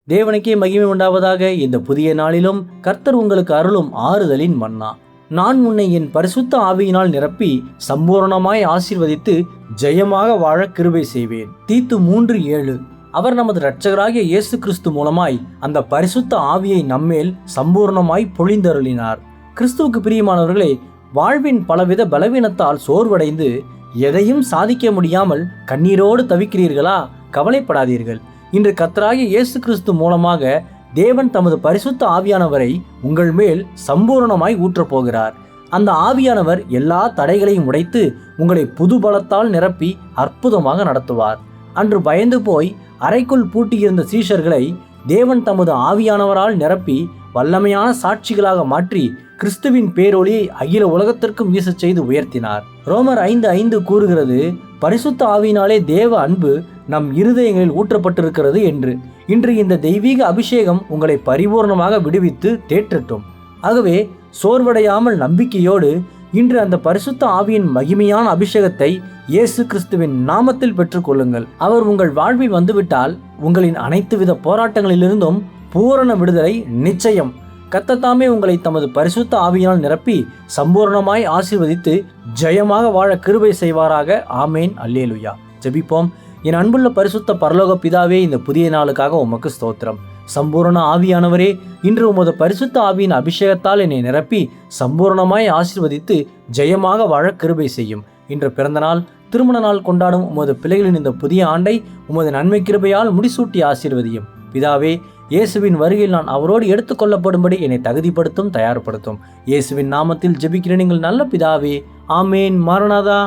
தேவனுக்கே மகிமை உண்டாவதாக. இந்த புதிய நாளிலும் கர்த்தர் உங்களுக்கு அருளும் ஆறுதலின் மன்னா. நான் உன்னை என் பரிசுத்த ஆவியினால் நிரப்பி சம்பூரணமாய் ஆசீர்வதித்து ஜெயமாக வாழ கிருபை செய்வேன். தீத்து 3:7. அவர் நமது இரட்சகராகிய இயேசு கிறிஸ்து மூலமாய் அந்த பரிசுத்த ஆவியை நம்மேல் சம்பூர்ணமாய் பொழிந்தருளினார். கிறிஸ்துவுக்கு பிரியமானவர்களே, வாழ்வின் பலவித பலவீனத்தால் சோர்வடைந்து எதையும் சாதிக்க முடியாமல் கண்ணீரோடு தவிக்கிறீர்களா? கவலைப்படாதீர்கள். இன்று கர்த்தராகிய இயேசு கிறிஸ்து மூலமாக தேவன் தமது பரிசுத்த ஆவியானவரை உங்கள் மேல் சம்பூரணமாய் ஊற்றப் போகிறார். அந்த ஆவியானவர் எல்லா தடைகளையும் உடைத்து உங்களை புது பலத்தால் நிரப்பி அற்புதமாக நடத்துவார். அன்று பயந்து போய் அறைக்குள் பூட்டியிருந்த சீஷர்களை தேவன் தமது ஆவியானவரால் நிரப்பி வல்லமையான சாட்சிகளாக மாற்றி கிறிஸ்துவின் பேரொளியை அகில உலகத்திற்கும் வீசச் செய்து உயர்த்தினார். ரோமர் 5:5 கூறுகிறது, பரிசுத்த ஆவியினாலே தேவ அன்பு நம் இருதயங்களில் ஊற்றப்பட்டிருக்கிறது என்று. இன்று இந்த தெய்வீக அபிஷேகம் உங்களை பரிபூர்ணமாக விடுவித்து தேற்றட்டும். ஆகவே சோர்வடையாமல் நம்பிக்கையோடு இன்று அந்த பரிசுத்த ஆவியின் மகிமையான அபிஷேகத்தை இயேசு கிறிஸ்துவின் நாமத்தில் பெற்றுக்கொள்ளுங்கள். அவர் உங்கள் வாழ்வில் வந்துவிட்டால் உங்களின் அனைத்து வித போராட்டங்களிலிருந்தும் பூரண விடுதலை நிச்சயம். கர்த்தர் உங்களை தமது பரிசுத்த ஆவியினால் நிரப்பி சம்பூர்ணமாய் ஆசீர்வதித்து ஜெயமாக வாழ கிருபை செய்வாராக. ஆமேன். அல்லேலுயா. ஜெபிப்போம். என் அன்புள்ள பரிசுத்த பரலோக பிதாவே, இந்த புதிய நாளுக்காக உமக்கு ஸ்தோத்திரம். சம்பூரண ஆவியானவரே, இன்று உமது பரிசுத்த ஆவியின் அபிஷேகத்தால் என்னை நிரப்பி சம்பூர்ணமாய் ஆசீர்வதித்து ஜெயமாக வாழ கிருபை செய்யும். இன்று பிறந்த நாள், திருமண நாள் கொண்டாடும் உமது பிள்ளைகளின் இந்த புதிய ஆண்டை உமது நன்மை கிருபையால் முடிசூட்டி ஆசீர்வதியும். பிதாவே, இயேசுவின் வருகையில் நான் அவரோடு எடுத்துக்கொள்ளப்படும்படி என்னை தகுதிப்படுத்தும், தயார்படுத்தும். இயேசுவின் நாமத்தில் ஜெபிக்கிறேன் எங்கள் நல்ல பிதாவே. ஆமேன். மாரநாதா.